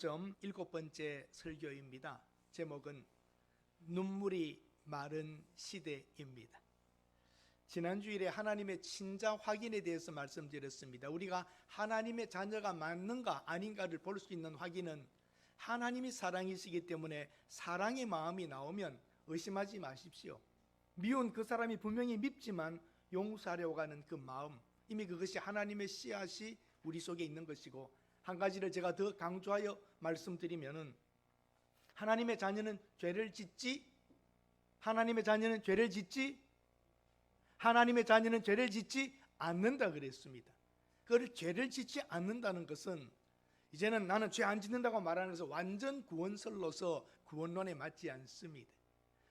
7번째 설교입니다. 제목은 눈물이 마른 시대입니다. 지난주일에 하나님의 친자 확인에 대해서 말씀드렸습니다. 우리가 하나님의 자녀가 맞는가 아닌가를 볼 수 있는 확인은 하나님이 사랑이시기 때문에 사랑의 마음이 나오면 의심하지 마십시오. 미운 그 사람이 분명히 밉지만 용서하려고 하는 그 마음, 이미 그것이 하나님의 씨앗이 우리 속에 있는 것이고, 한 가지를 제가 더 강조하여 말씀드리면은 하나님의 자녀는 죄를 짓지 하나님의 자녀는 죄를 짓지 않는다 그랬습니다. 그걸 죄를 짓지 않는다는 것은 이제는 나는 죄 안 짓는다고 말하는 것은 완전 구원설로서 구원론에 맞지 않습니다.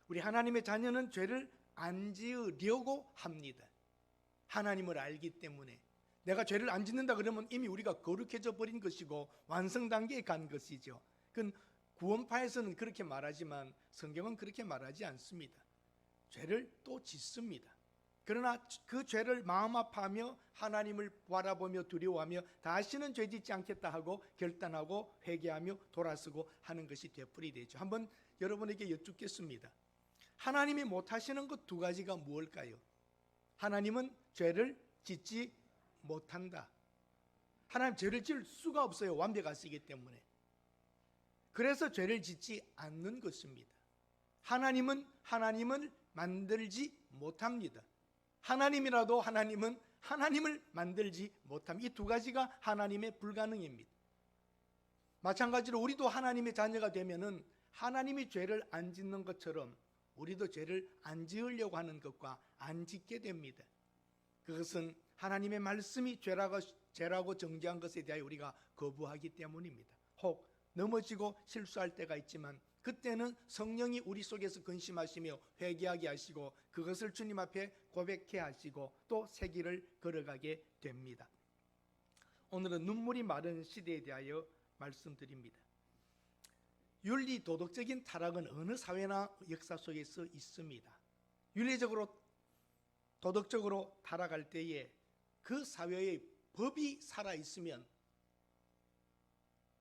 우리 하나님의 자녀는 죄를 안 지으려고 합니다. 하나님을 알기 때문에. 내가 죄를 안 짓는다 그러면 이미 우리가 거룩해져 버린 것이고 완성 단계에 간 것이죠. 그건 구원파에서는 그렇게 말하지만 성경은 그렇게 말하지 않습니다. 죄를 또 짓습니다. 그러나 그 죄를 마음 아파하며 하나님을 바라보며 두려워하며 다시는 죄 짓지 않겠다 하고 결단하고 회개하며 돌아서고 하는 것이 되풀이되죠. 한번 여러분에게 여쭙겠습니다. 하나님이 못하시는 것 두 가지가 무엇일까요? 하나님은 죄를 짓지 못한다. 하나님 죄를 지을 수가 없어요. 완벽하시기 때문에. 그래서 죄를 짓지 않는 것입니다. 하나님은 하나님을 만들지 못합니다. 하나님이라도 하나님을 만들지 못합니다. 이 두 가지가 하나님의 불가능입니다. 마찬가지로 우리도 하나님의 자녀가 되면은 하나님이 죄를 안 짓는 것처럼 우리도 죄를 안 지으려고 하는 것과 안 짓게 됩니다. 그것은 하나님의 말씀이 죄라고 정죄한 것에 대하여 우리가 거부하기 때문입니다. 혹 넘어지고 실수할 때가 있지만 그때는 성령이 우리 속에서 근심하시며 회개하게 하시고 그것을 주님 앞에 고백해 하시고 또 새 길을 걸어가게 됩니다. 오늘은 눈물이 마른 시대에 대하여 말씀드립니다. 윤리 도덕적인 타락은 어느 사회나 역사 속에서 있습니다. 윤리적으로 도덕적으로 타락할 때에 그 사회의 법이 살아있으면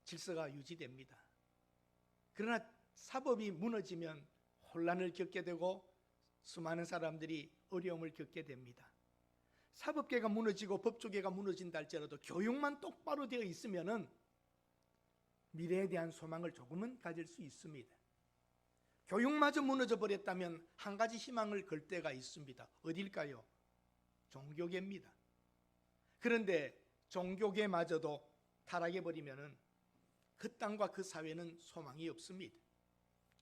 질서가 유지됩니다. 그러나 사법이 무너지면 혼란을 겪게 되고 수많은 사람들이 어려움을 겪게 됩니다. 사법계가 무너지고 법조계가 무너진다 할지라도 교육만 똑바로 되어 있으면 미래에 대한 소망을 조금은 가질 수 있습니다. 교육마저 무너져 버렸다면 한 가지 희망을 걸 때가 있습니다. 어딜까요? 종교계입니다. 그런데 종교계마저도 타락해버리면 그 땅과 그 사회는 소망이 없습니다.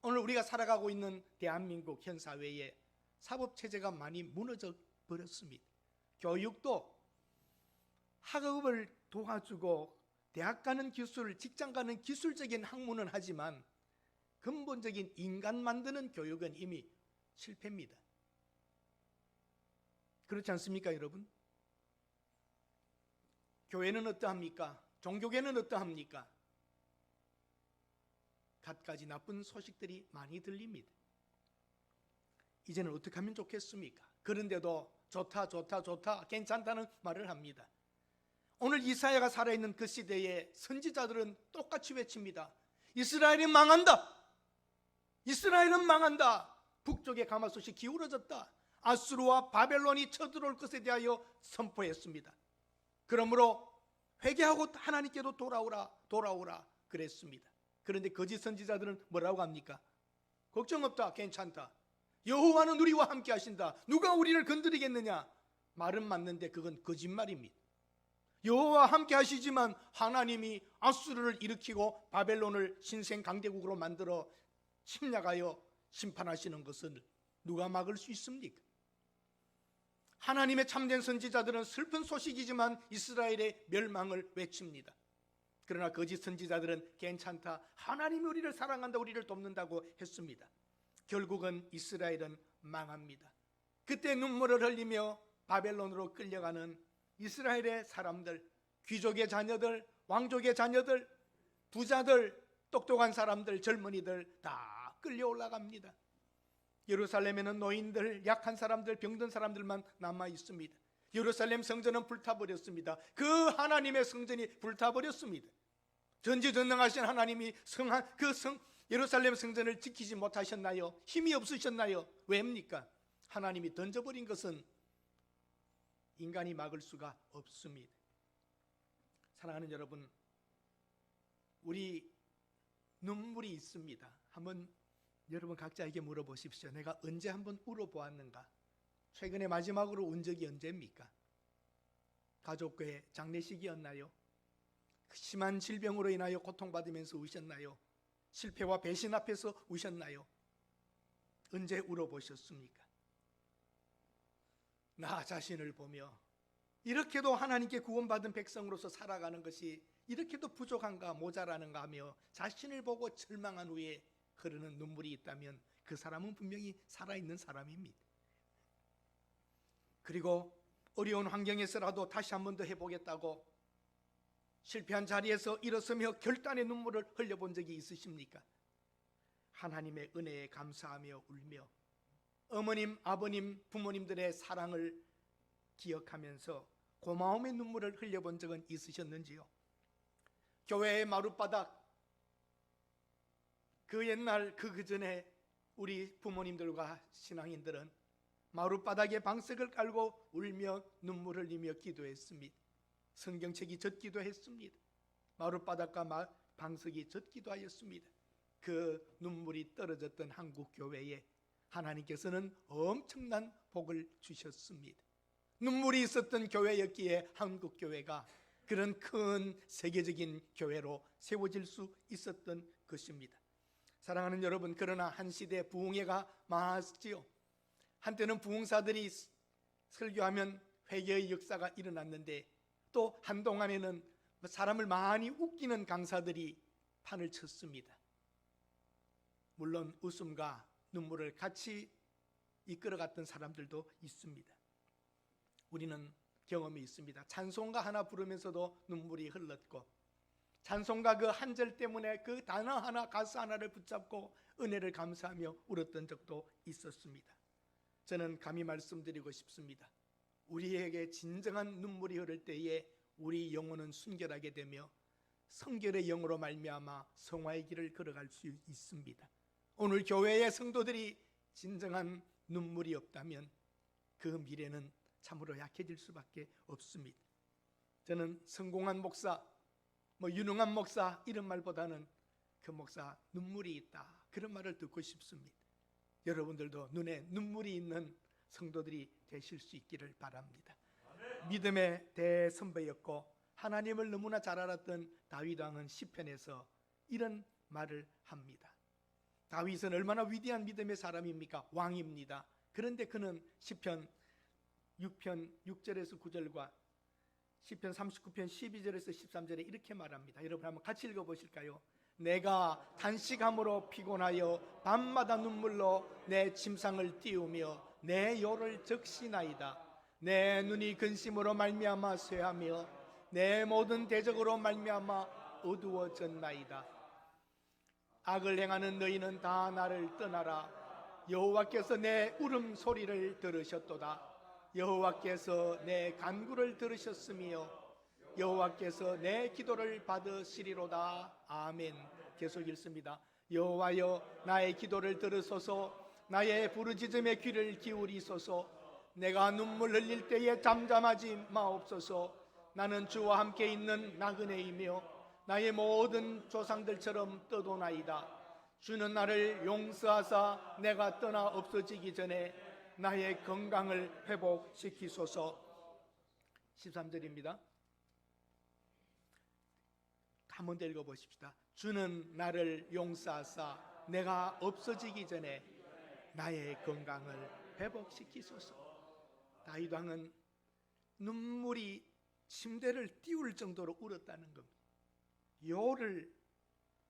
오늘 우리가 살아가고 있는 대한민국 현 사회에 사법체제가 많이 무너져 버렸습니다. 교육도 학업을 도와주고 대학 가는 기술, 직장 가는 기술적인 학문은 하지만 근본적인 인간 만드는 교육은 이미 실패입니다. 그렇지 않습니까, 여러분? 교회는 어떠합니까? 종교계는 어떠합니까? 갖가지 나쁜 소식들이 많이 들립니다. 이제는 어떻게 하면 좋겠습니까? 그런데도 좋다 괜찮다는 말을 합니다. 오늘 이사야가 살아있는 그 시대에 선지자들은 똑같이 외칩니다. 이스라엘은 망한다. 북쪽의 가마솥이 기울어졌다. 아수르와 바벨론이 쳐들어올 것에 대하여 선포했습니다. 그러므로 회개하고 하나님께도 돌아오라 그랬습니다. 그런데 거짓 선지자들은 뭐라고 합니까? 걱정 없다, 괜찮다. 여호와는 우리와 함께 하신다. 누가 우리를 건드리겠느냐? 말은 맞는데 그건 거짓말입니다. 여호와와 함께 하시지만 하나님이 아수르를 일으키고 바벨론을 신생 강대국으로 만들어 침략하여 심판하시는 것을 누가 막을 수 있습니까? 하나님의 참된 선지자들은 슬픈 소식이지만 이스라엘의 멸망을 외칩니다. 그러나 거짓 선지자들은 괜찮다, 하나님이 우리를 사랑한다, 우리를 돕는다고 했습니다. 결국은 이스라엘은 망합니다. 그때 눈물을 흘리며 바벨론으로 끌려가는 이스라엘의 사람들, 귀족의 자녀들, 왕족의 자녀들, 부자들, 똑똑한 사람들, 젊은이들 다 끌려 올라갑니다. 예루살렘에는 노인들, 약한 사람들, 병든 사람들만 남아 있습니다. 예루살렘 성전은 불타버렸습니다. 그 하나님의 성전이 불타버렸습니다. 전지전능하신 하나님이 예루살렘 성전을 지키지 못하셨나요? 힘이 없으셨나요? 왜입니까? 하나님이 던져버린 것은 인간이 막을 수가 없습니다. 사랑하는 여러분, 우리 눈물이 있습니다. 한번 여러분 각자에게 물어보십시오. 내가 언제 한번 울어보았는가? 최근에 마지막으로 운 적이 언제입니까? 가족의 장례식이었나요? 심한 질병으로 인하여 고통받으면서 우셨나요? 실패와 배신 앞에서 우셨나요? 언제 울어보셨습니까? 나 자신을 보며 이렇게도 하나님께 구원받은 백성으로서 살아가는 것이 이렇게도 부족한가 모자라는가 하며 자신을 보고 절망한 후에 흐르는 눈물이 있다면 그 사람은 분명히 살아있는 사람입니다. 그리고 어려운 환경에서라도 다시 한 번 더 해보겠다고 실패한 자리에서 일어서며 결단의 눈물을 흘려본 적이 있으십니까? 하나님의 은혜에 감사하며 울며 어머님, 아버님, 부모님들의 사랑을 기억하면서 고마움의 눈물을 흘려본 적은 있으셨는지요? 교회의 마룻바닥, 그 옛날 그 전에 우리 부모님들과 신앙인들은 마룻바닥에 방석을 깔고 울며 눈물을 흘리며 기도했습니다. 성경책이 젖기도 했습니다. 마룻바닥과 방석이 젖기도 하였습니다. 그 눈물이 떨어졌던 한국 교회에 하나님께서는 엄청난 복을 주셨습니다. 눈물이 있었던 교회였기에 한국 교회가 그런 큰 세계적인 교회로 세워질 수 있었던 것입니다. 사랑하는 여러분, 그러나 한 시대 부흥회가 많았지요. 한때는 부흥사들이 설교하면 회개의 역사가 일어났는데 또 한동안에는 사람을 많이 웃기는 강사들이 판을 쳤습니다. 물론 웃음과 눈물을 같이 이끌어갔던 사람들도 있습니다. 우리는 경험이 있습니다. 찬송가 하나 부르면서도 눈물이 흘렀고, 찬송가 그 한 절 때문에 그 단어 하나, 가사 하나를 붙잡고 은혜를 감사하며 울었던 적도 있었습니다. 저는 감히 말씀드리고 싶습니다. 우리에게 진정한 눈물이 흐를 때에 우리 영혼은 순결하게 되며 성결의 영으로 말미암아 성화의 길을 걸어갈 수 있습니다. 오늘 교회의 성도들이 진정한 눈물이 없다면 그 미래는 참으로 약해질 수밖에 없습니다. 저는 성공한 목사, 유능한 목사 이런 말보다는 그 목사 눈물이 있다, 그런 말을 듣고 싶습니다. 여러분들도 눈에 눈물이 있는 성도들이 되실 수 있기를 바랍니다. 믿음의 대선배였고 하나님을 너무나 잘 알았던 다윗 왕은 시편에서 이런 말을 합니다. 다윗은 얼마나 위대한 믿음의 사람입니까? 왕입니다. 그런데 그는 시편 6편 6절에서 9절과 시편 39편 12절에서 13절에 이렇게 말합니다. 여러분 한번 같이 읽어보실까요? 내가 단식함으로 피곤하여 밤마다 눈물로 내 침상을 띄우며 내 요를 적시나이다. 내 눈이 근심으로 말미암아 쇠하며 내 모든 대적으로 말미암아 어두워졌나이다. 악을 행하는 너희는 다 나를 떠나라. 여호와께서 내 울음소리를 들으셨도다. 여호와께서 내 간구를 들으셨으며 여호와께서 내 기도를 받으시리로다. 아멘. 계속 읽습니다. 여호와여 나의 기도를 들으소서. 나의 부르짖음에 귀를 기울이소서. 내가 눈물 흘릴 때에 잠잠하지 마옵소서. 나는 주와 함께 있는 나그네이며 나의 모든 조상들처럼 떠도나이다. 주는 나를 용서하사 내가 떠나 없어지기 전에 나의 건강을 회복시키소서. 13절입니다. 한 번 더 읽어보십시다. 주는 나를 용서하사 내가 없어지기 전에 나의 건강을 회복시키소서. 다윗 왕은 눈물이 침대를 띄울 정도로 울었다는 겁니다. 요를,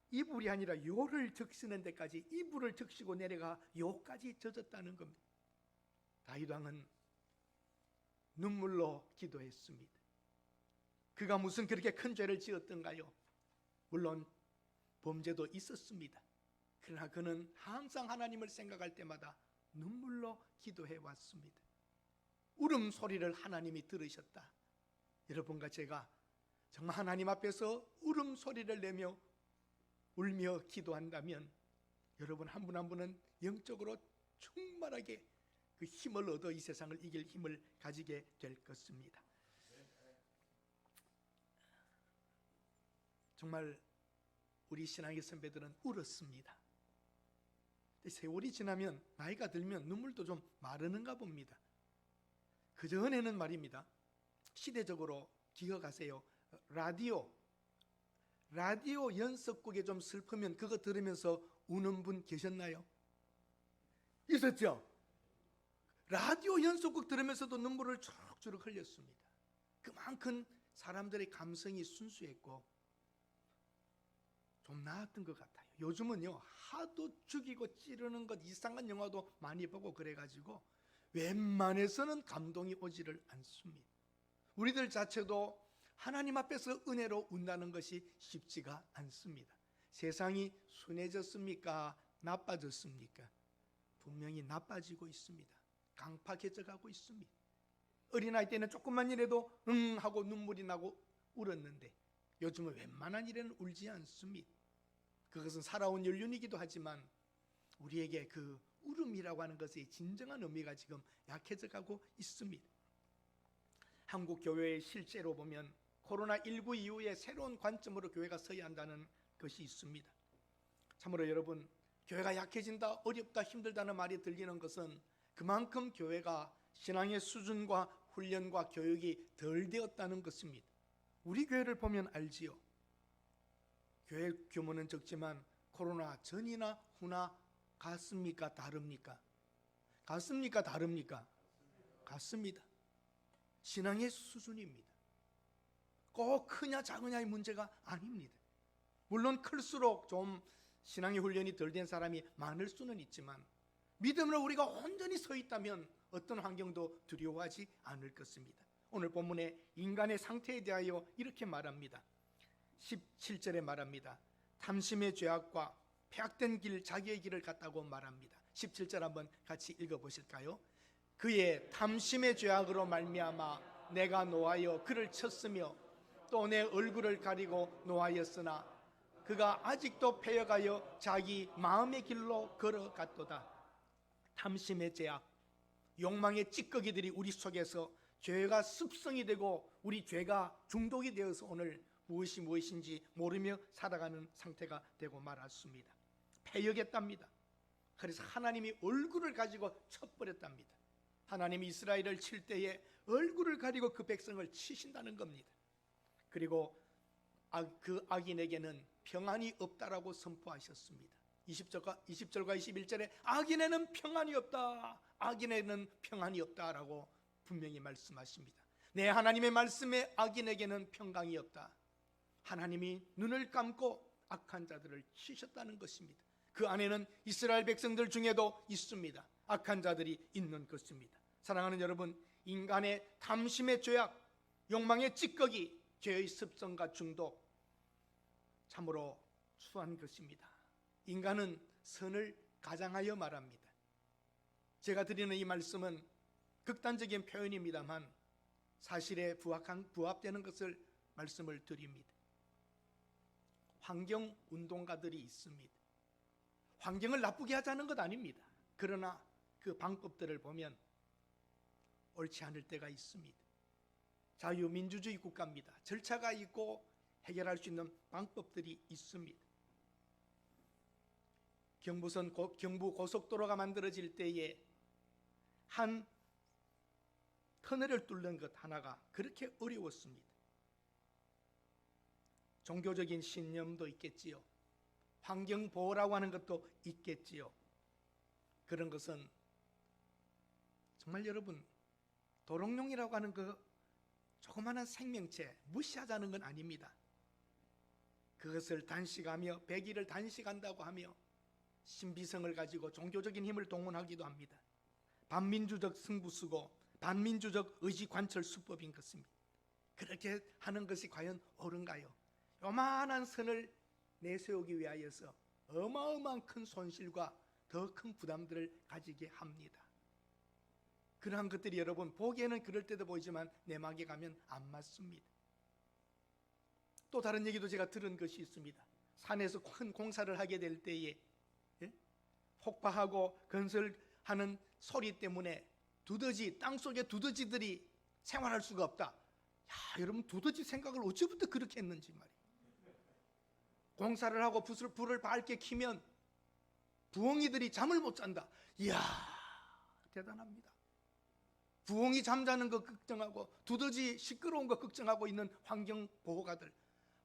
이불이 아니라 요를 적시는 데까지 이불을 적시고 내려가 요까지 젖었다는 겁니다. 다윗 왕은 눈물로 기도했습니다. 그가 무슨 그렇게 큰 죄를 지었던가요? 물론 범죄도 있었습니다. 그러나 그는 항상 하나님을 생각할 때마다 눈물로 기도해 왔습니다. 울음소리를 하나님이 들으셨다. 여러분과 제가 정말 하나님 앞에서 울음소리를 내며 울며 기도한다면 여러분 한 분 한 분은 영적으로 충만하게 그 힘을 얻어 이 세상을 이길 힘을 가지게 될 것입니다. 정말 우리 신앙의 선배들은 울었습니다. 세월이 지나면 나이가 들면 눈물도 좀 마르는가 봅니다. 그 전에는 말입니다. 시대적으로 기억하세요. 라디오 연습곡에 좀 슬프면 그거 들으면서 우는 분 계셨나요? 있었죠? 라디오 연습곡 들으면서도 눈물을 주룩주룩 흘렸습니다. 그만큼 사람들의 감성이 순수했고 좀 나았던 것 같아요. 요즘은요 하도 죽이고 찌르는 것 이상한 영화도 많이 보고 그래가지고 웬만해서는 감동이 오지를 않습니다. 우리들 자체도 하나님 앞에서 은혜로 운다는 것이 쉽지가 않습니다. 세상이 순해졌습니까? 나빠졌습니까? 분명히 나빠지고 있습니다. 강팍해져 가고 있습니다. 어린아이 때는 조금만 일해도 하고 눈물이 나고 울었는데 요즘은 웬만한 일에는 울지 않습니다. 그것은 살아온 연륜이기도 하지만 우리에게 그 울음이라고 하는 것의 진정한 의미가 지금 약해져 가고 있습니다. 한국 교회의 실제로 보면 코로나19 이후에 새로운 관점으로 교회가 서야 한다는 것이 있습니다. 참으로 여러분, 교회가 약해진다, 어렵다, 힘들다는 말이 들리는 것은 그만큼 교회가 신앙의 수준과 훈련과 교육이 덜 되었다는 것입니다. 우리 교회를 보면 알지요. 교회 규모는 적지만 코로나 전이나 후나 같습니까? 다릅니까? 같습니까? 다릅니까? 같습니다. 신앙의 수준입니다. 꼭 크냐 작으냐의 문제가 아닙니다. 물론 클수록 좀 신앙의 훈련이 덜 된 사람이 많을 수는 있지만 믿음으로 우리가 온전히 서 있다면 어떤 환경도 두려워하지 않을 것입니다. 오늘 본문에 인간의 상태에 대하여 이렇게 말합니다. 17절에 말합니다. 탐심의 죄악과 폐악된 길, 자기의 길을 갔다고 말합니다. 17절 한번 같이 읽어보실까요? 그의 탐심의 죄악으로 말미암아 내가 노하여 그를 쳤으며 또 내 얼굴을 가리고 노하였으나 그가 아직도 패여가여 자기 마음의 길로 걸어갔도다. 탐심의 죄악, 욕망의 찌꺼기들이 우리 속에서 죄가 습성이 되고 우리 죄가 중독이 되어서 오늘 무엇이 무엇인지 모르며 살아가는 상태가 되고 말았습니다. 패역했답니다. 그래서 하나님이 얼굴을 가지고 쳐버렸답니다. 하나님이 이스라엘을 칠 때에 얼굴을 가리고 그 백성을 치신다는 겁니다. 그리고 그 악인에게는 평안이 없다라고 선포하셨습니다. 20절과 21절에 악인에는 평안이 없다, 악인에는 평안이 없다라고 분명히 말씀하십니다. 내 하나님의 말씀에 악인에게는 평강이 없다. 하나님이 눈을 감고 악한 자들을 치셨다는 것입니다. 그 안에는 이스라엘 백성들 중에도 있습니다. 악한 자들이 있는 것입니다. 사랑하는 여러분, 인간의 탐심의 죄악, 욕망의 찌꺼기, 죄의 습성과 중독, 참으로 추한 것입니다. 인간은 선을 가장하여 말합니다. 제가 드리는 이 말씀은 극단적인 표현입니다만 사실에 부합되는 것을 말씀을 드립니다. 환경운동가들이 있습니다. 환경을 나쁘게 하자는 것 아닙니다. 그러나 그 방법들을 보면 옳지 않을 때가 있습니다. 자유민주주의 국가입니다. 절차가 있고 해결할 수 있는 방법들이 있습니다. 경부 고속도로가 만들어질 때에 한 터널을 뚫는 것 하나가 그렇게 어려웠습니다. 종교적인 신념도 있겠지요. 환경보호라고 하는 것도 있겠지요. 그런 것은 정말 여러분, 도롱뇽이라고 하는 그 조그마한 생명체 무시하자는 건 아닙니다. 그것을 단식하며 100일을 단식한다고 하며 신비성을 가지고 종교적인 힘을 동원하기도 합니다. 반민주적 승부수고 반민주적 의지관철 수법인 것입니다. 그렇게 하는 것이 과연 옳은가요? 요만한 선을 내세우기 위하여서 어마어마한 큰 손실과 더 큰 부담들을 가지게 합니다. 그러한 것들이 여러분 보기에는 그럴 때도 보이지만 내막에 가면 안 맞습니다. 또 다른 얘기도 제가 들은 것이 있습니다. 산에서 큰 공사를 하게 될 때에 폭파하고 건설하는 소리 때문에 두더지, 땅속의 두더지들이 생활할 수가 없다. 야, 여러분, 두더지 생각을 어찌부터 그렇게 했는지 말이에요. 공사를 하고 불을 밝게 켜면 부엉이들이 잠을 못 잔다. 이야, 대단합니다. 부엉이 잠자는 거 걱정하고 두더지 시끄러운 거 걱정하고 있는 환경보호가들.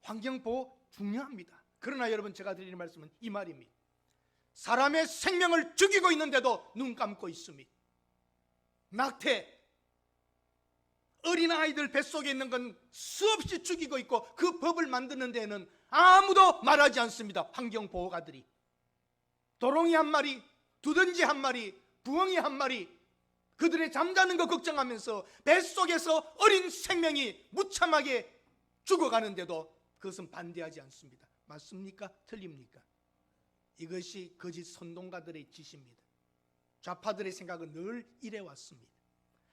환경보호 중요합니다. 그러나 여러분, 제가 드리는 말씀은 이 말입니다. 사람의 생명을 죽이고 있는데도 눈 감고 있습니다. 낙태, 어린아이들 뱃속에 있는 건 수없이 죽이고 있고 그 법을 만드는 데에는 아무도 말하지 않습니다. 환경보호가들이. 도롱이 한 마리, 두더지 한 마리, 부엉이 한 마리, 그들의 잠자는 거 걱정하면서 뱃속에서 어린 생명이 무참하게 죽어가는데도 그것은 반대하지 않습니다. 맞습니까? 틀립니까? 이것이 거짓 선동가들의 짓입니다. 좌파들의 생각은 늘 이래왔습니다.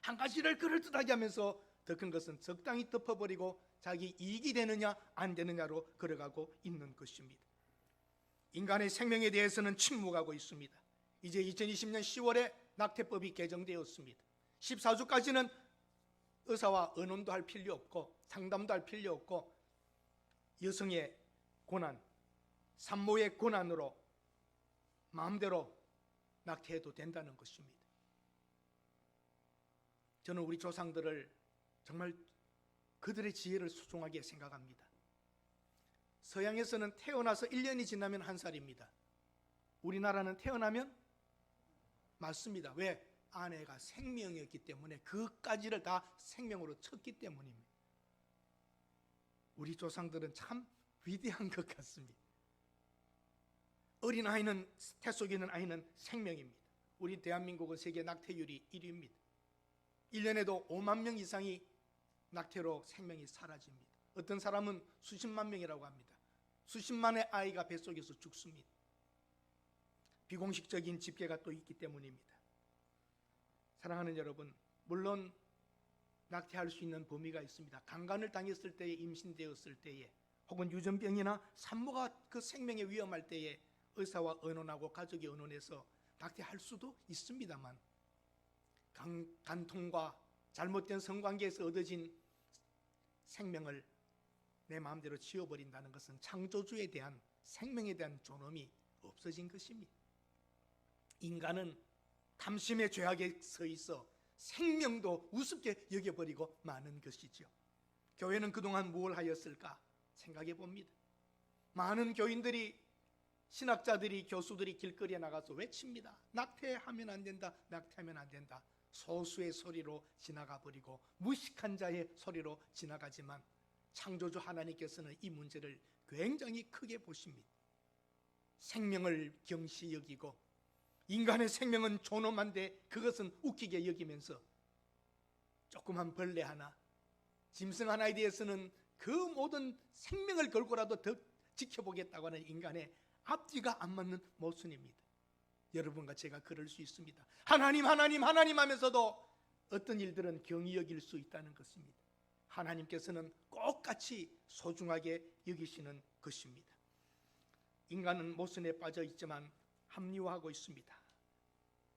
한 가지를 그럴듯하게 하면서 더 큰 것은 적당히 덮어버리고 자기 이익이 되느냐 안 되느냐로 걸어가고 있는 것입니다. 인간의 생명에 대해서는 침묵하고 있습니다. 이제 2020년 10월에 낙태법이 개정되었습니다. 14주까지는 의사와 의논도 할 필요 없고 상담도 할 필요 없고 여성의 권한, 산모의 권한으로 마음대로 낙태해도 된다는 것입니다. 저는 우리 조상들을 정말 그들의 지혜를 소중하게 생각합니다. 서양에서는 태어나서 1년이 지나면 1살입니다. 우리나라는 태어나면 맞습니다. 왜? 아내가 생명이었기 때문에 그까지를 다 생명으로 쳤기 때문입니다. 우리 조상들은 참 위대한 것 같습니다. 어린아이는, 태 속에 있는 아이는 생명입니다. 우리 대한민국은 세계 낙태율이 1위입니다. 1년에도 5만 명 이상이 낙태로 생명이 사라집니다. 어떤 사람은 수십만 명이라고 합니다. 수십만의 아이가 뱃속에서 죽습니다. 비공식적인 집계가 또 있기 때문입니다. 사랑하는 여러분, 물론 낙태할 수 있는 범위가 있습니다. 강간을 당했을 때에, 임신되었을 때에, 혹은 유전병이나 산모가 그 생명에 위험할 때에 의사와 의논하고 가족이 의논해서 낙태할 수도 있습니다만, 간통과 잘못된 성관계에서 얻어진 생명을 내 마음대로 지워버린다는 것은 창조주에 대한, 생명에 대한 존엄이 없어진 것입니다. 인간은 탐심의 죄악에 서 있어 생명도 우습게 여겨버리고 마는 것이죠. 교회는 그동안 무엇을 하였을까 생각해 봅니다. 많은 교인들이, 신학자들이, 교수들이 길거리에 나가서 외칩니다. 낙태하면 안 된다, 낙태하면 안 된다. 소수의 소리로 지나가 버리고 무식한 자의 소리로 지나가지만 창조주 하나님께서는 이 문제를 굉장히 크게 보십니다. 생명을 경시 여기고 인간의 생명은 존엄한데 그것은 웃기게 여기면서 조그만 벌레 하나, 짐승 하나에 대해서는 그 모든 생명을 걸고라도 더 지켜보겠다고 하는 인간의 앞뒤가 안 맞는 모순입니다. 여러분과 제가 그럴 수 있습니다. 하나님 하나님 하나님 하면서도 어떤 일들은 경히 여길 수 있다는 것입니다. 하나님께서는 똑같이 소중하게 여기시는 것입니다. 인간은 모순에 빠져 있지만 합리화하고 있습니다.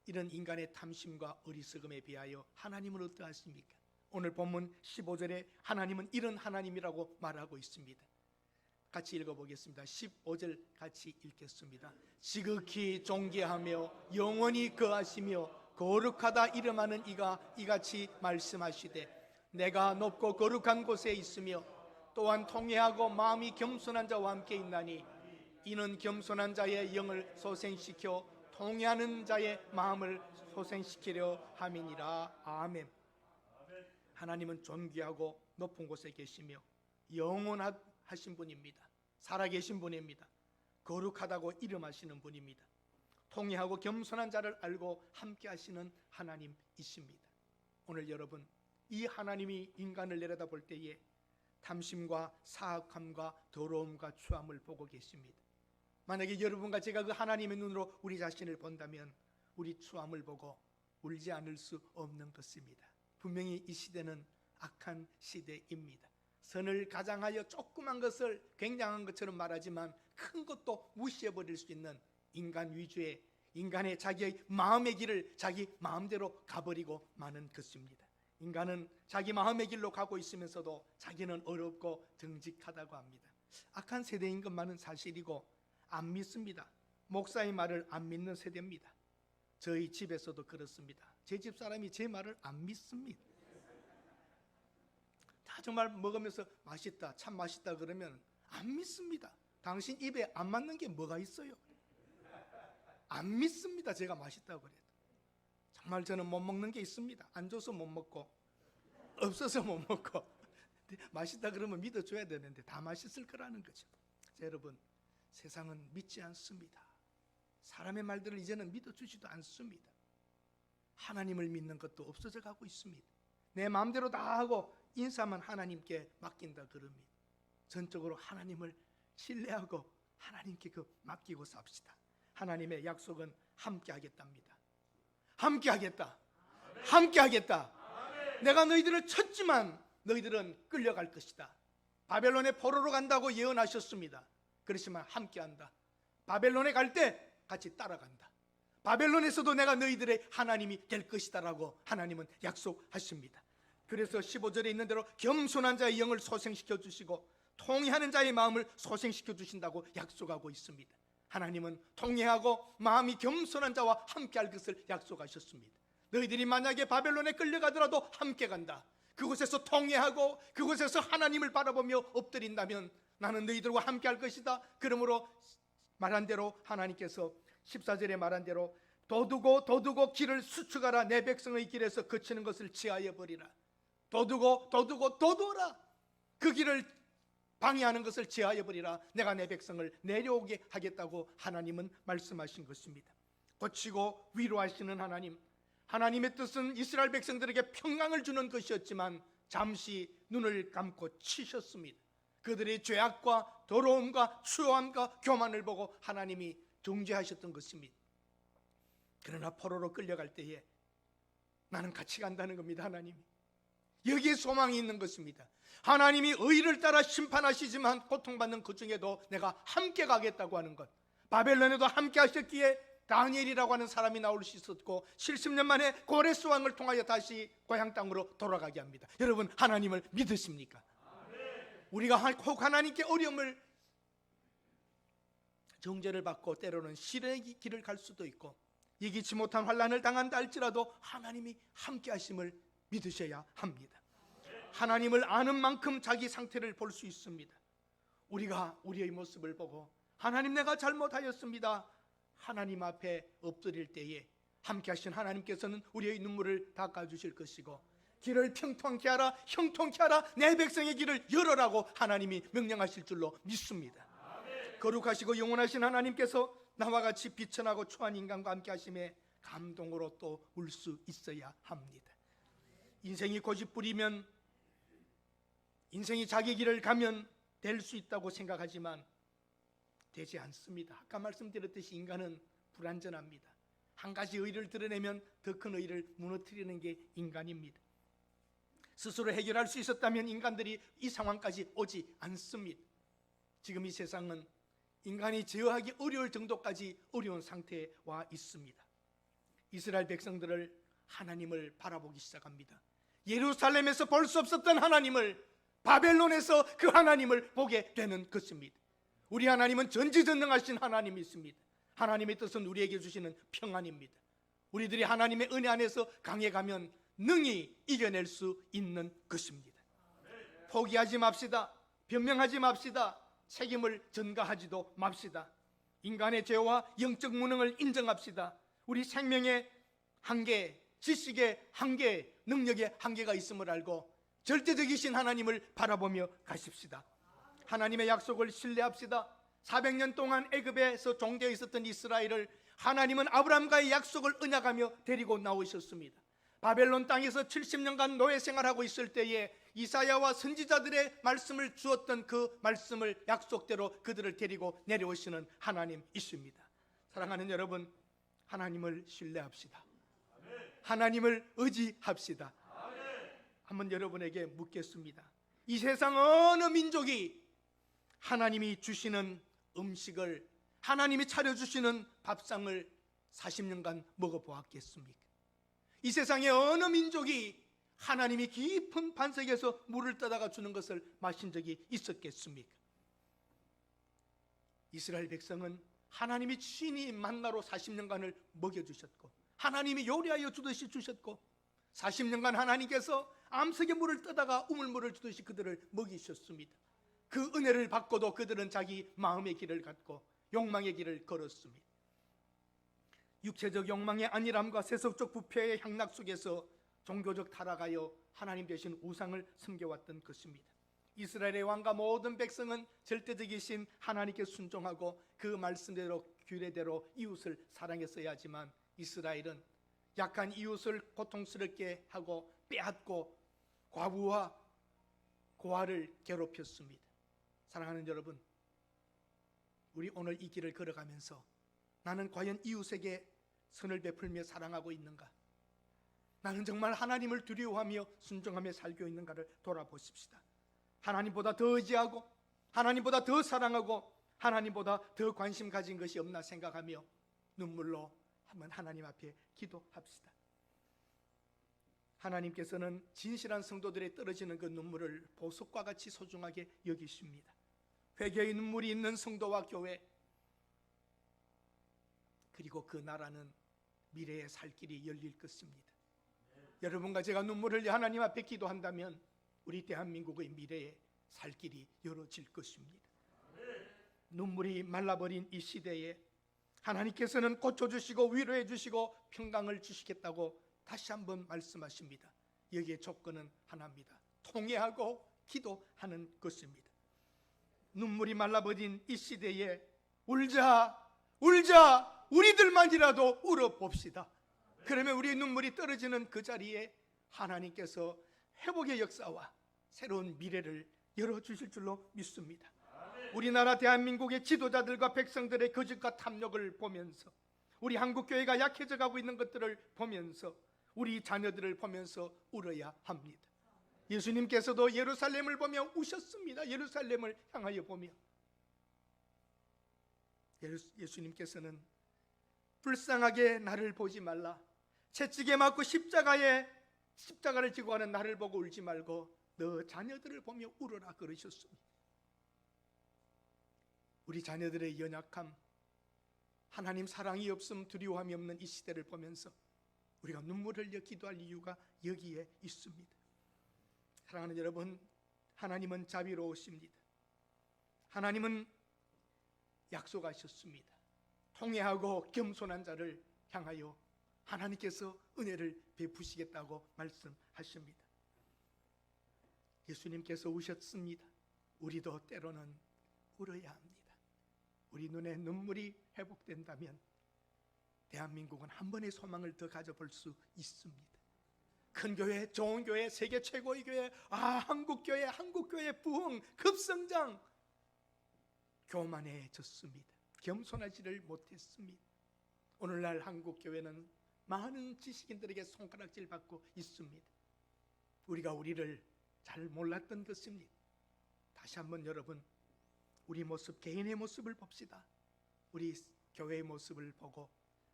이런 인간의 탐심과 어리석음에 비하여 하나님은 어떠하십니까? 오늘 본문 15절에 하나님은 이런 하나님이라고 말하고 있습니다. 같이 읽어보겠습니다. 15절 같이 읽겠습니다. 지극히 존귀하며 영원히 거하시며 거룩하다 이름하는 이가 이같이 말씀하시되 내가 높고 거룩한 곳에 있으며 또한 통회하고 마음이 겸손한 자와 함께 있나니 이는 겸손한 자의 영을 소생시켜 통회하는 자의 마음을 소생시키려 함이니라. 아멘. 하나님은 존귀하고 높은 곳에 계시며 영원하신 분입니다. 살아계신 분입니다. 거룩하다고 이름하시는 분입니다. 통회하고 겸손한 자를 알고 함께 하시는 하나님이십니다. 오늘 여러분, 이 하나님이 인간을 내려다볼 때에 탐심과 사악함과 더러움과 추함을 보고 계십니다. 만약에 여러분과 제가 그 하나님의 눈으로 우리 자신을 본다면 우리 추함을 보고 울지 않을 수 없는 것입니다. 분명히 이 시대는 악한 시대입니다. 선을 가장하여 조그만 것을 굉장한 것처럼 말하지만 큰 것도 무시해버릴 수 있는 인간 위주의, 인간의 자기의 마음의 길을 자기 마음대로 가버리고 마는 것입니다. 인간은 자기 마음의 길로 가고 있으면서도 자기는 어렵고 정직하다고 합니다. 악한 세대인 것만은 사실이고 안 믿습니다. 목사의 말을 안 믿는 세대입니다. 저희 집에서도 그렇습니다. 제 집 사람이 제 말을 안 믿습니다. 다 정말 먹으면서 맛있다, 참 맛있다 그러면 안 믿습니다. 당신 입에 안 맞는 게 뭐가 있어요? 안 믿습니다. 제가 맛있다고 그래도. 정말 저는 못 먹는 게 있습니다. 안 줘서 못 먹고 없어서 못 먹고 맛있다 그러면 믿어줘야 되는데 다 맛있을 거라는 거죠. 자, 여러분, 세상은 믿지 않습니다. 사람의 말들을 이제는 믿어주지도 않습니다. 하나님을 믿는 것도 없어져 가고 있습니다. 내 마음대로 다 하고 인사만 하나님께 맡긴다 그럽니다. 전적으로 하나님을 신뢰하고 하나님께 맡기고 삽시다. 하나님의 약속은 함께 하겠답니다. 함께 하겠다. 함께 하겠다. 내가 너희들을 쳤지만 너희들은 끌려갈 것이다. 바벨론에 포로로 간다고 예언하셨습니다. 그렇지만 함께 한다. 바벨론에 갈 때 같이 따라간다. 바벨론에서도 내가 너희들의 하나님이 될 것이다라고 하나님은 약속하십니다. 그래서 15절에 있는 대로 겸손한 자의 영을 소생시켜 주시고 통회하는 자의 마음을 소생시켜 주신다고 약속하고 있습니다. 하나님은 통회하고 마음이 겸손한 자와 함께 할 것을 약속하셨습니다. 너희들이 만약에 바벨론에 끌려가더라도 함께 간다. 그곳에서 통회하고 그곳에서 하나님을 바라보며 엎드린다면 나는 너희들과 함께 할 것이다. 그러므로 말한 대로 하나님께서 14절에 말한 대로 도두고 길을 수축하라. 내 백성의 길에서 그치는 것을 지하여 버리라. 도두어라. 그 길을 방해하는 것을 지하여 버리라. 내가 내 백성을 내려오게 하겠다고 하나님은 말씀하신 것입니다. 고치고 위로하시는 하나님, 하나님의 뜻은 이스라엘 백성들에게 평강을 주는 것이었지만 잠시 눈을 감고 치셨습니다. 그들의 죄악과 더러움과 추함과 교만을 보고 하나님이 정죄하셨던 것입니다. 그러나 포로로 끌려갈 때에 나는 같이 간다는 겁니다. 하나님이 여기에 소망이 있는 것입니다. 하나님이 의를 따라 심판하시지만 고통받는 그 중에도 내가 함께 가겠다고 하는 것. 바벨론에도 함께 하셨기에 다니엘이라고 하는 사람이 나올 수 있었고 70년 만에 고레스 왕을 통하여 다시 고향 땅으로 돌아가게 합니다. 여러분, 하나님을 믿으십니까? 우리가 혹 하나님께 어려움을, 정죄를 받고 때로는 실의 길을 갈 수도 있고 이기지 못한 환난을 당한다 할지라도 하나님이 함께 하심을 믿으셔야 합니다. 하나님을 아는 만큼 자기 상태를 볼 수 있습니다. 우리가 우리의 모습을 보고 하나님, 내가 잘못하였습니다. 하나님 앞에 엎드릴 때에 함께 하신 하나님께서는 우리의 눈물을 닦아주실 것이고 길을 평통케 하라, 형통케 하라, 내 백성의 길을 열어라고 하나님이 명령하실 줄로 믿습니다. 거룩하시고 영원하신 하나님께서 나와 같이 비천하고 초한 인간과 함께 하심에 감동으로 또 울 수 있어야 합니다. 인생이 고집부리면, 인생이 자기 길을 가면 될 수 있다고 생각하지만 되지 않습니다. 아까 말씀드렸듯이 인간은 불완전합니다. 한 가지 의를 드러내면 더 큰 의를 무너뜨리는 게 인간입니다. 스스로 해결할 수 있었다면 인간들이 이 상황까지 오지 않습니다. 지금 이 세상은 인간이 제어하기 어려울 정도까지 어려운 상태에 와 있습니다. 이스라엘 백성들을 하나님을 바라보기 시작합니다. 예루살렘에서 볼 수 없었던 하나님을, 바벨론에서 그 하나님을 보게 되는 것입니다. 우리 하나님은 전지전능하신 하나님이십니다. 하나님의 뜻은 우리에게 주시는 평안입니다. 우리들이 하나님의 은혜 안에서 강해가면 능히 이겨낼 수 있는 것입니다. 포기하지 맙시다. 변명하지 맙시다. 책임을 전가하지도 맙시다. 인간의 죄와 영적 무능을 인정합시다. 우리 생명의 한계, 지식의 한계, 능력의 한계가 있음을 알고 절대적이신 하나님을 바라보며 가십시다. 하나님의 약속을 신뢰합시다. 400년 동안 애굽에서 종되어 있었던 이스라엘을 하나님은 아브라함과의 약속을 언약하며 데리고 나오셨습니다. 바벨론 땅에서 70년간 노예 생활하고 있을 때에 이사야와 선지자들의 말씀을 주었던 그 말씀을 약속대로 그들을 데리고 내려오시는 하나님이십니다. 사랑하는 여러분, 하나님을 신뢰합시다. 하나님을 의지합시다. 한번 여러분에게 묻겠습니다. 이 세상 어느 민족이 하나님이 주시는 음식을, 하나님이 차려주시는 밥상을 40년간 먹어보았겠습니까? 이 세상의 어느 민족이 하나님이 깊은 반석에서 물을 떠다가 주는 것을 마신 적이 있었겠습니까? 이스라엘 백성은 하나님이 친히 만나로 40년간을 먹여주셨고, 하나님이 요리하여 주듯이 주셨고, 40년간 하나님께서 암석의 물을 떠다가 우물물을 주듯이 그들을 먹이셨습니다. 그 은혜를 받고도 그들은 자기 마음의 길을 갖고 욕망의 길을 걸었습니다. 육체적 욕망의 안일함과 세속적 부패의 향락 속에서 종교적 타락하여 하나님 대신 우상을 섬겨왔던 것입니다. 이스라엘의 왕과 모든 백성은 절대적이신 하나님께 순종하고 그 말씀대로 규례대로 이웃을 사랑했어야 하지만, 이스라엘은 약한 이웃을 고통스럽게 하고 빼앗고 과부와 고아를 괴롭혔습니다. 사랑하는 여러분, 우리 오늘 이 길을 걸어가면서 나는 과연 이웃에게 선을 베풀며 사랑하고 있는가? 나는 정말 하나님을 두려워하며 순종하며 살고 있는가를 돌아보십시다. 하나님보다 더 의지하고 하나님보다 더 사랑하고 하나님보다 더 관심 가진 것이 없나 생각하며 눈물로 한번 하나님 앞에 기도합시다. 하나님께서는 진실한 성도들의 떨어지는 그 눈물을 보석과 같이 소중하게 여기십니다. 회개의 눈물이 있는 성도와 교회, 그리고 그 나라는 미래의 살 길이 열릴 것입니다. 여러분과 제가 눈물을 흘려 하나님 앞에 기도한다면 우리 대한민국의 미래에 살 길이 열어질 것입니다. 눈물이 말라버린 이 시대에 하나님께서는 고쳐주시고 위로해 주시고 평강을 주시겠다고 다시 한번 말씀하십니다. 여기에 조건은 하나입니다. 통회하고 기도하는 것입니다. 눈물이 말라버린 이 시대에 울자 우리들만이라도 울어봅시다. 그러면 우리의 눈물이 떨어지는 그 자리에 하나님께서 회복의 역사와 새로운 미래를 열어주실 줄로 믿습니다. 우리나라 대한민국의 지도자들과 백성들의 거짓과 탐욕을 보면서, 우리 한국교회가 약해져 가고 있는 것들을 보면서, 우리 자녀들을 보면서 울어야 합니다. 예수님께서도 예루살렘을 보며 우셨습니다. 예루살렘을 향하여 보며 예수님께서는 불쌍하게 나를 보지 말라, 채찍에 맞고 십자가를 지고 가는 나를 보고 울지 말고 너 자녀들을 보며 울어라 그러셨습니다. 우리 자녀들의 연약함, 하나님 사랑이 없음 두려움이 없는 이 시대를 보면서 우리가 눈물을 흘려 기도할 이유가 여기에 있습니다. 사랑하는 여러분, 하나님은 자비로우십니다. 하나님은 약속하셨습니다. 통회하고 겸손한 자를 향하여 하나님께서 은혜를 베푸시겠다고 말씀하십니다. 예수님께서 우셨습니다. 우리도 때로는 울어야 합니다. 우리 눈에 눈물이 회복된다면 대한민국은 한 번의 소망을 더 가져볼 수 있습니다. 큰 교회, 좋은 교회, 세계 최고의 교회, 한국교회 부흥, 급성장, 교만해졌습니다. 겸손하지를 못했습니다. 오늘날 한국교회는 많은 지식인들에게 손가락질 받고 있습니다. 우리가 우리를 잘 몰랐던 것입니다. 다시 한번 여러분, 우리 모습, 개인의 모습을 봅시다. 우리 교회의 모습을 보고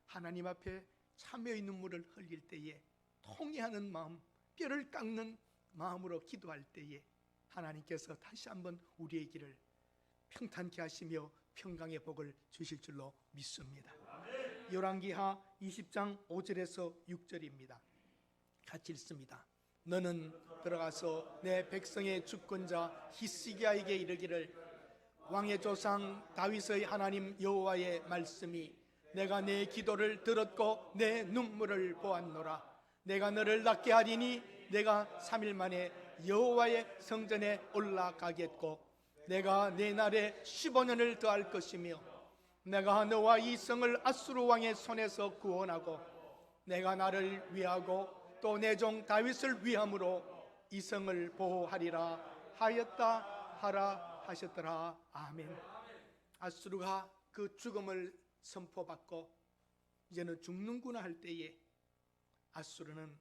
하나님 앞에 참여의 눈물을 흘릴 때에 통회하는 마음, 뼈를 깎는 마음으로 기도할 때에 하나님께서 다시 한번 우리의 길을 평탄케 하시며 평강의 복을 주실 줄로 믿습니다. 열왕기하 20장 5절에서 6절입니다. 같이 읽습니다. 너는 들어가서 내 백성의 주권자 히스기야에게 이르기를, 왕의 조상 다윗의 하나님 여호와의 말씀이 내가 내 기도를 들었고 내 눈물을 보았노라. 내가 너를 낫게 하리니 내가 3일 만에 여호와의 성전에 올라가겠고 내가 내 날에 15년을 더할 것이며 내가 너와 이 성을 아수르 왕의 손에서 구원하고 내가 나를 위하고 또 내 종 다윗을 위함으로 이 성을 보호하리라 하였다 하라 하셨더라. 아멘. 아수르가 그 죽음을 선포받고 이제는 죽는구나 할 때에 아수르는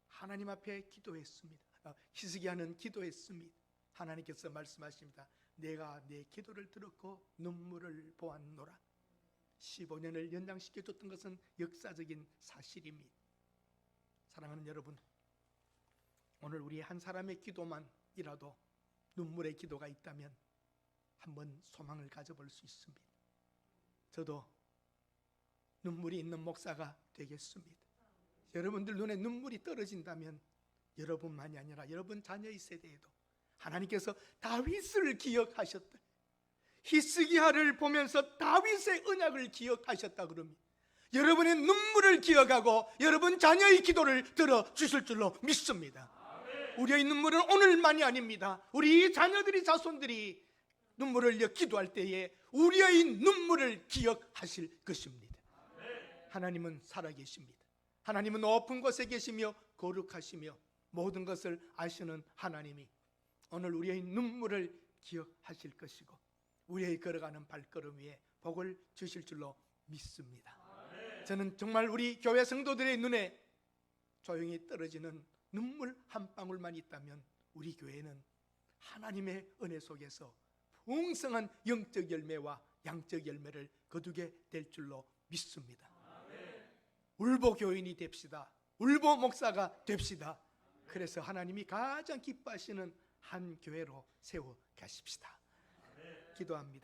하나님 앞에 기도했습니다. 히스기야는 기도했습니다. 하나님께서 말씀하십니다. 내가 내 기도를 들었고 눈물을 보았노라. 15년을 연장시켜줬던 것은 역사적인 사실입니다. 사랑하는 여러분, 오늘 우리 한 사람의 기도만이라도 눈물의 기도가 있다면 한번 소망을 가져볼 수 있습니다. 저도 눈물이 있는 목사가 되겠습니다. 여러분들 눈에 눈물이 떨어진다면 여러분만이 아니라 여러분 자녀의 세대에도 하나님께서 다윗을 기억하셨다, 히스기야를 보면서 다윗의 언약을 기억하셨다 그러면 여러분의 눈물을 기억하고 여러분 자녀의 기도를 들어주실 줄로 믿습니다. 우리의 눈물은 오늘만이 아닙니다. 우리 자녀들이, 자손들이 눈물을 흘려 기도할 때에 우리의 눈물을 기억하실 것입니다. 하나님은 살아계십니다. 하나님은 높은 곳에 계시며 거룩하시며 모든 것을 아시는 하나님이 오늘 우리의 눈물을 기억하실 것이고 우리의 걸어가는 발걸음 위에 복을 주실 줄로 믿습니다. 저는 정말 우리 교회 성도들의 눈에 조용히 떨어지는 눈물 한 방울만 있다면 우리 교회는 하나님의 은혜 속에서 풍성한 영적 열매와 양적 열매를 거두게 될 줄로 믿습니다. 울보 교인이 됩시다. 울보 목사가 됩시다. 그래서 하나님이 가장 기뻐하시는 한 교회로 세워 가십시다. 기도합니다.